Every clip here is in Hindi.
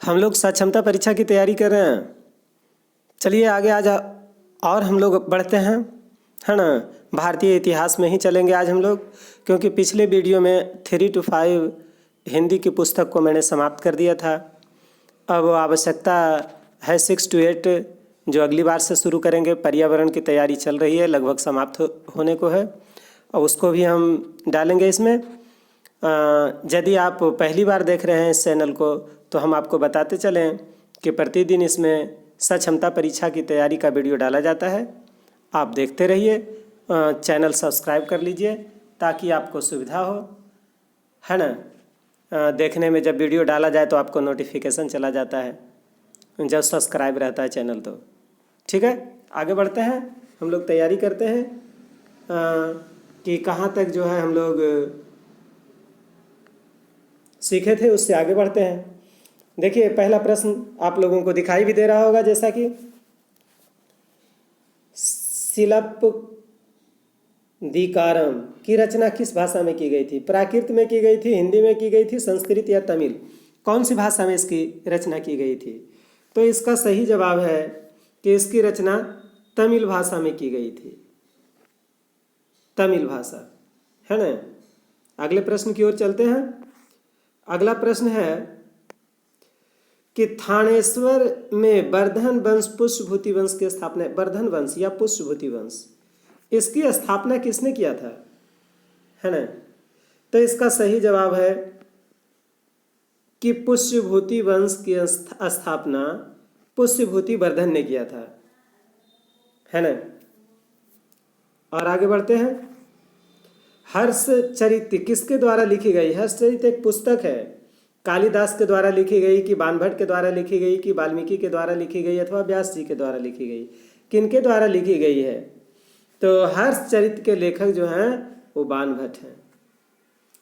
हम लोग सक्षमता परीक्षा की तैयारी कर रहे हैं। चलिए आगे आज और हम लोग बढ़ते हैं, है ना। भारतीय इतिहास में ही चलेंगे आज हम लोग, क्योंकि पिछले वीडियो में 3 to 5 हिंदी की पुस्तक को मैंने समाप्त कर दिया था। अब आवश्यकता है 6 to 8 जो अगली बार से शुरू करेंगे। पर्यावरण की तैयारी चल रही है, लगभग समाप्त होने को है और उसको भी हम डालेंगे इसमें। यदि आप पहली बार देख रहे हैं इस चैनल को तो हम आपको बताते चलें कि प्रतिदिन इसमें सक्षमता परीक्षा की तैयारी का वीडियो डाला जाता है। आप देखते रहिए, चैनल सब्सक्राइब कर लीजिए ताकि आपको सुविधा हो, है ना। देखने में जब वीडियो डाला जाए तो आपको नोटिफिकेशन चला जाता है जब सब्सक्राइब रहता है चैनल तो। ठीक है, आगे बढ़ते हैं। हम लोग तैयारी करते हैं कि कहाँ तक जो है हम लोग सीखे थे, उससे आगे बढ़ते हैं। देखिए पहला प्रश्न आप लोगों को दिखाई भी दे रहा होगा, जैसा कि शिलप्पदिकारम की रचना किस भाषा में की गई थी? प्राकृत में की गई थी, हिंदी में की गई थी, संस्कृत या तमिल? कौन सी भाषा में इसकी रचना की गई थी? तो इसका सही जवाब है कि इसकी रचना तमिल भाषा में की गई थी, तमिल भाषा, है ना। अगले प्रश्न की ओर चलते हैं। अगला प्रश्न है कि थानेश्वर में वर्धन वंश पुष्यभूति वंश की स्थापना, वर्धन वंश या पुष्यभूति वंश, इसकी स्थापना किसने किया था, है ना। तो इसका सही जवाब है कि पुष्यभूति वंश की स्थापना पुष्यभूति वर्धन ने किया था, है ना। और आगे बढ़ते हैं। हर्षचरित किसके द्वारा लिखी गई? हर्षचरित एक पुस्तक है, कालिदास के द्वारा लिखी गई कि बाणभट्ट के द्वारा लिखी गई कि वाल्मीकि के द्वारा लिखी गई अथवा व्यास जी के द्वारा लिखी गई? किनके द्वारा लिखी गई है? तो हर्षचरित के लेखक जो हैं वो बाणभट्ट हैं।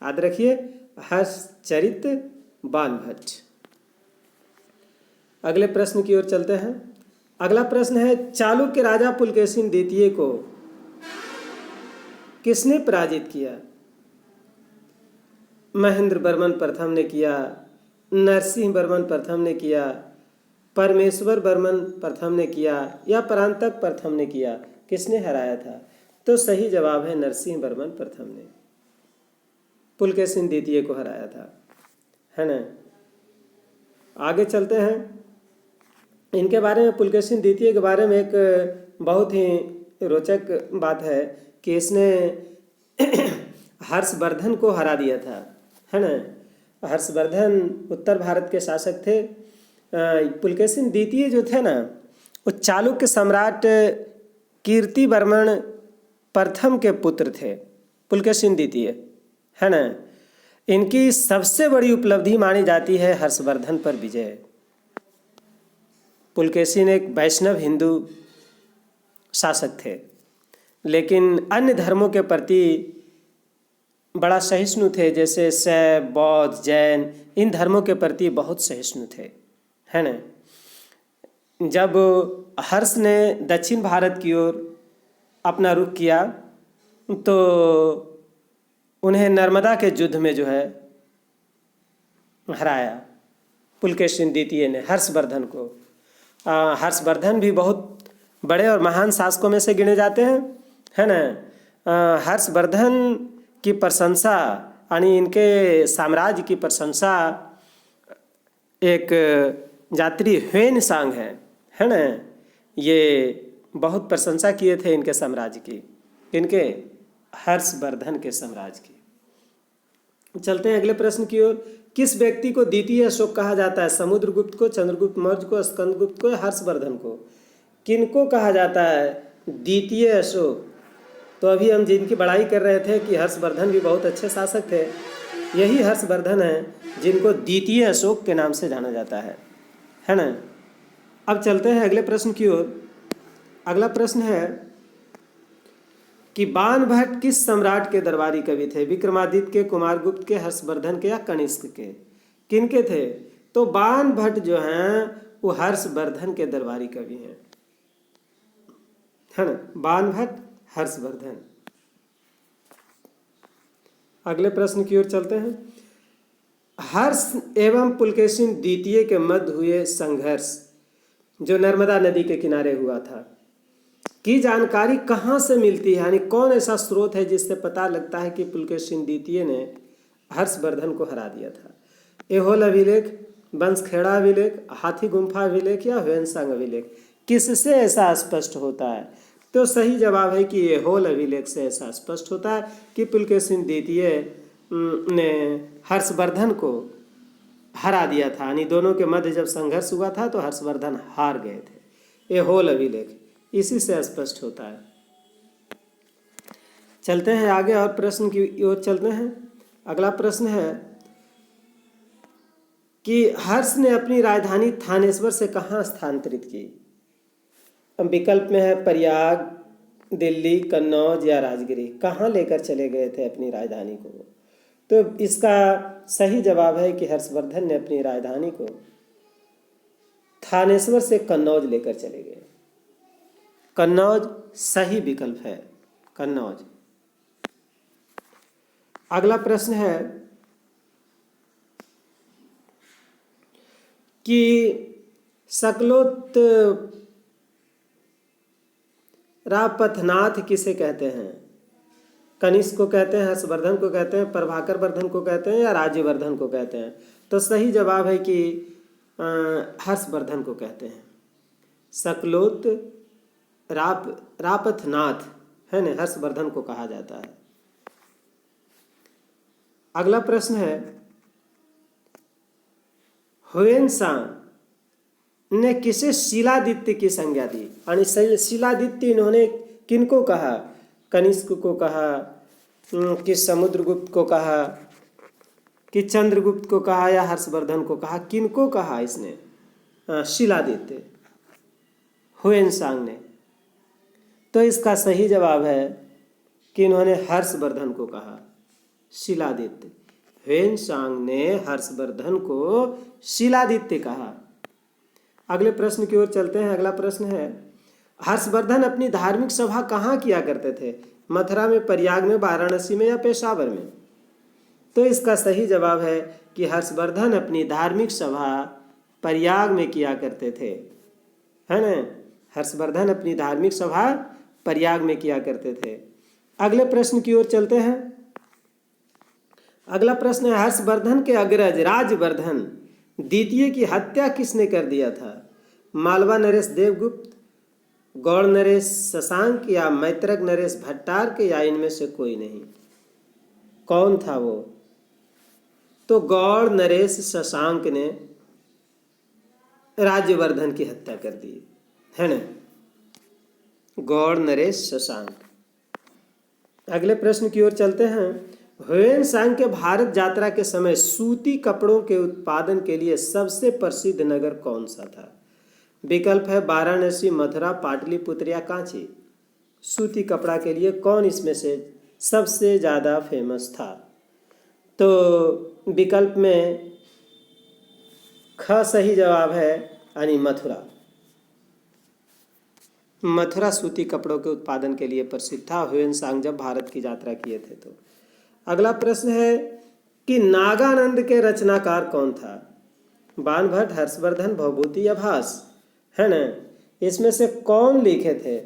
याद रखिए, हर्षचरित बाणभट्ट। अगले प्रश्न की ओर चलते हैं। अगला प्रश्न है, चालुक्य राजा पुलकेशिन द्वितीय को किसने पराजित किया? महेंद्र वर्मन प्रथम ने किया, नरसिंह वर्मन प्रथम ने किया, परमेश्वर वर्मन प्रथम ने किया या परांतक प्रथम ने किया? किसने हराया था? तो सही जवाब है नरसिंह वर्मन प्रथम ने पुलकेशिन द्वितीय को हराया था, है ना। आगे चलते हैं। इनके बारे में, पुलकेशिन द्वितीय के बारे में एक बहुत ही रोचक बात है कि इसने हर्षवर्धन को हरा दिया था, है ना। हर्षवर्धन उत्तर भारत के शासक थे। पुलकेशिन द्वितीय जो थे ना, वो चालुक्य सम्राट कीर्तिवर्मन प्रथम के पुत्र थे, पुलकेशिन द्वितीय, है ना। इनकी सबसे बड़ी उपलब्धि मानी जाती है हर्षवर्धन पर विजय। पुलकेशिन एक वैष्णव हिंदू शासक थे, लेकिन अन्य धर्मों के प्रति बड़ा सहिष्णु थे, जैसे शैव, बौद्ध, जैन, इन धर्मों के प्रति बहुत सहिष्णु थे, है ना। जब हर्ष ने दक्षिण भारत की ओर अपना रुख किया तो उन्हें नर्मदा के युद्ध में जो है हराया पुलकेशिन द्वितीय ने हर्षवर्धन को। हर्षवर्धन भी बहुत बड़े और महान शासकों में से गिने जाते हैं, है ना। हर्षवर्धन की प्रशंसा यानी इनके साम्राज्य की प्रशंसा एक यात्री ह्वेन सांग है ना। ये बहुत प्रशंसा किए थे इनके साम्राज्य की, इनके हर्षवर्धन के साम्राज्य की। चलते हैं अगले प्रश्न की ओर। किस व्यक्ति को द्वितीय अशोक कहा जाता है? समुद्रगुप्त को, चंद्रगुप्त मौर्य को, स्कंदगुप्त को, हर्षवर्धन को? किनको कहा जाता है द्वितीय अशोक? तो अभी हम जिनकी बड़ाई कर रहे थे कि हर्षवर्धन भी बहुत अच्छे शासक थे, यही हर्षवर्धन हैं जिनको द्वितीय अशोक के नाम से जाना जाता है ना। अब चलते हैं अगले प्रश्न की ओर। अगला प्रश्न है कि बाणभट्ट किस सम्राट के दरबारी कवि थे? विक्रमादित्य के, कुमारगुप्त के, हर्षवर्धन के या कनिष्क के? किनके थे? तो बाणभट्ट जो हैं वो हर्षवर्धन के दरबारी कवि हैं, है ना। बाणभट्ट, हर्षवर्धन। अगले प्रश्न की ओर चलते हैं। हर्ष एवं पुलकेशिन द्वितीय के मध्य हुए संघर्ष जो नर्मदा नदी के किनारे हुआ था की जानकारी कहाँ से मिलती है, यानी कौन ऐसा स्रोत है जिससे पता लगता है कि पुलकेशिन द्वितीय ने हर्षवर्धन को हरा दिया था? एहोल अभिलेख, बंसखेड़ा अभिलेख, हाथी गुम्फा अभिलेख या ह्वेनसांग अभिलेख, किससे ऐसा स्पष्ट होता है? तो सही जवाब है कि एहोल अभिलेख से ऐसा स्पष्ट होता है कि पुलकेशिन द्वितीय ने हर्षवर्धन को हरा दिया था, यानी दोनों के मध्य जब संघर्ष हुआ था तो हर्षवर्धन हार गए थे। एहोल अभिलेख इसी से स्पष्ट होता है। चलते हैं आगे और प्रश्न की ओर चलते हैं। अगला प्रश्न है कि हर्ष ने अपनी राजधानी थानेश्वर से कहाँ स्थानांतरित की? विकल्प में है प्रयाग, दिल्ली, कन्नौज या राजगिरी। कहाँ लेकर चले गए थे अपनी राजधानी को? तो इसका सही जवाब है कि हर्षवर्धन ने अपनी राजधानी को थानेश्वर से कन्नौज लेकर चले गए। कन्नौज सही विकल्प है, कन्नौज। अगला प्रश्न है कि सकलोत्तरापथनाथ किसे कहते हैं? कनिष्क को कहते हैं, हर्षवर्धन को कहते हैं, प्रभाकर वर्धन को कहते हैं या राज्यवर्धन को कहते हैं? तो सही जवाब है कि हर्षवर्धन को कहते हैं। सकलोत्तरापथनाथ है ना, हर्षवर्धन को कहा जाता है। अगला प्रश्न है ह्वेनसांग ने किसे शिलादित्य की संज्ञा दी? यानी शिलादित्य इन्होंने किनको कहा? कनिष्क को कहा कि समुद्रगुप्त को कहा कि चंद्रगुप्त को कहा या हर्षवर्धन को कहा? किनको कहा इसने शिलादित्य? ह्वेनसांग ने। तो इसका सही जवाब है कि इन्होंने हर्षवर्धन को कहा शिलादित्य। ह्वेनसांग ने हर्षवर्धन को शिलादित्य कहा। अगले प्रश्न की ओर चलते हैं। अगला प्रश्न है हर्षवर्धन अपनी धार्मिक सभा कहाँ किया करते थे? मथुरा में, प्रयाग में, वाराणसी में या पेशावर में? तो इसका सही जवाब है कि हर्षवर्धन अपनी धार्मिक सभा प्रयाग में किया करते थे, है ना। हर्षवर्धन अपनी धार्मिक सभा प्रयाग में किया करते थे। अगले प्रश्न की ओर चलते हैं। अगला प्रश्न है हर्षवर्धन के अग्रज राजवर्धन द्वितीय की हत्या किसने कर दिया था? मालवा नरेश देवगुप्त, गौड़ नरेश शशांक या मैत्रक नरेश भट्टारक या इनमें से कोई नहीं? कौन था वो? तो गौड़ नरेश शशांक ने राज्यवर्धन की हत्या कर दी, है ना, गौड़ नरेश शशांक। अगले प्रश्न की ओर चलते हैं। ह्वेनसांग के भारत यात्रा के समय सूती कपड़ों के उत्पादन के लिए सबसे प्रसिद्ध नगर कौन सा था? विकल्प है वाराणसी, मथुरा, पाटलिपुत्र या कांची। सूती कपड़ा के लिए कौन इसमें से सबसे ज़्यादा फेमस था? तो विकल्प में ख सही जवाब है, यानी मथुरा। मथुरा सूती कपड़ों के उत्पादन के लिए प्रसिद्ध था ह्वेनसांग जब भारत की यात्रा किए थे। तो अगला प्रश्न है कि नागानंद के रचनाकार कौन था? बाणभट्ट, हर्षवर्धन, भवभूति या भास, है ना। इसमें से कौन लिखे थे?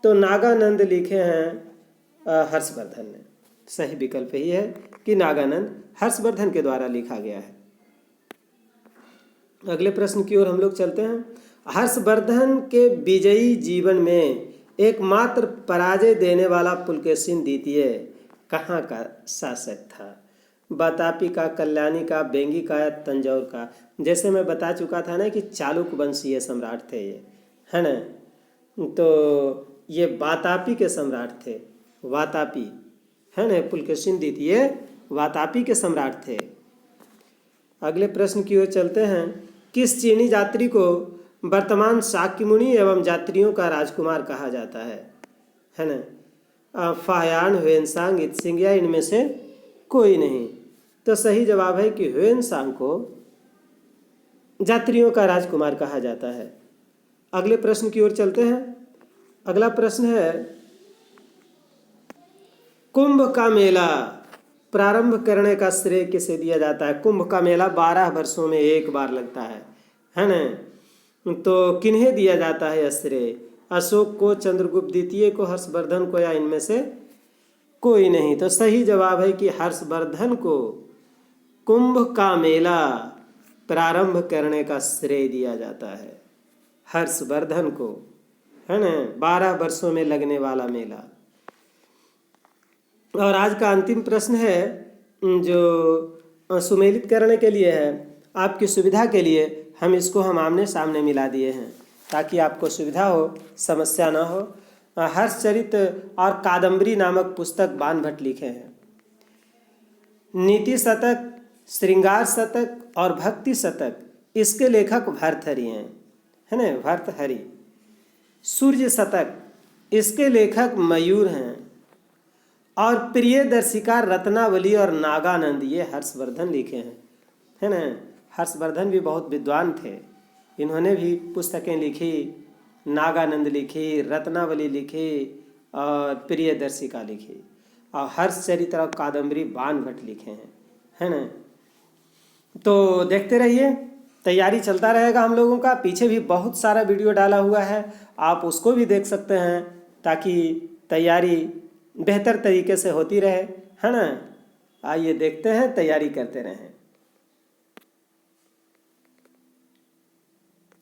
तो नागानंद लिखे हैं हर्षवर्धन ने। सही विकल्प ही है कि नागानंद हर्षवर्धन के द्वारा लिखा गया है। अगले प्रश्न की ओर हम लोग चलते हैं। हर्षवर्धन के विजयी जीवन में एकमात्र पराजय देने वाला पुलकेशिन द्वितीय कहाँ का शासक था? वातापी का, कल्याणी का, बेंगी का या तंजौर का? जैसे मैं बता चुका था ना कि चालुक्य वंशीय सम्राट थे ये, है ना। तो ये वातापी के सम्राट थे, वातापी, है ना। पुलकेशिन द्वितीय वातापी के सम्राट थे। अगले प्रश्न की ओर चलते हैं। किस चीनी यात्री को वर्तमान शाक्यमुनि एवं यात्रियों का राजकुमार कहा जाता है ना? फाह्यान, ह्वेनसांग, इत्सिंग या इनमें से कोई नहीं? तो सही जवाब है कि ह्वेनसांग को यात्रियों का राजकुमार कहा जाता है। अगले प्रश्न की ओर चलते हैं। अगला प्रश्न है कुंभ का मेला प्रारंभ करने का श्रेय किसे दिया जाता है? कुंभ का मेला 12 वर्षों में एक बार लगता है ना? तो किन्हें दिया जाता है यह श्रेय? अशोक को, चंद्रगुप्त द्वितीय को, हर्षवर्धन को, या इनमें से कोई नहीं? तो सही जवाब है कि हर्षवर्धन को कुंभ का मेला प्रारंभ करने का श्रेय दिया जाता है, हर्षवर्धन को, है ना? 12 वर्षों में लगने वाला मेला। और आज का अंतिम प्रश्न है जो सुमेलित करने के लिए है, आपकी सुविधा के लिए हम आमने सामने मिला दिए हैं ताकि आपको सुविधा हो, समस्या ना हो। हर्षचरित और कादम्बरी नामक पुस्तक बाण भट्ट लिखे हैं। नीति शतक, श्रृंगार शतक और भक्ति शतक, इसके लेखक भर्तृहरि हैं, है ना? भर्तृहरि। सूर्य शतक, इसके लेखक मयूर हैं। और प्रियदर्शिका, रत्नावली और नागानंद, ये हर्षवर्धन लिखे हैं, है ना? हर्षवर्धन भी बहुत विद्वान थे, इन्होंने भी पुस्तकें लिखी, नागानंद लिखी, रत्नावली लिखी और प्रियदर्शिका लिखी, और हर्षचरित और कादम्बरी बाण भट्ट लिखे हैं, है ना? तो देखते रहिए, तैयारी चलता रहेगा हम लोगों का। पीछे भी बहुत सारा वीडियो डाला हुआ है, आप उसको भी देख सकते हैं ताकि तैयारी बेहतर तरीके से होती रहे, है ना? आइए देखते हैं, तैयारी करते रहें।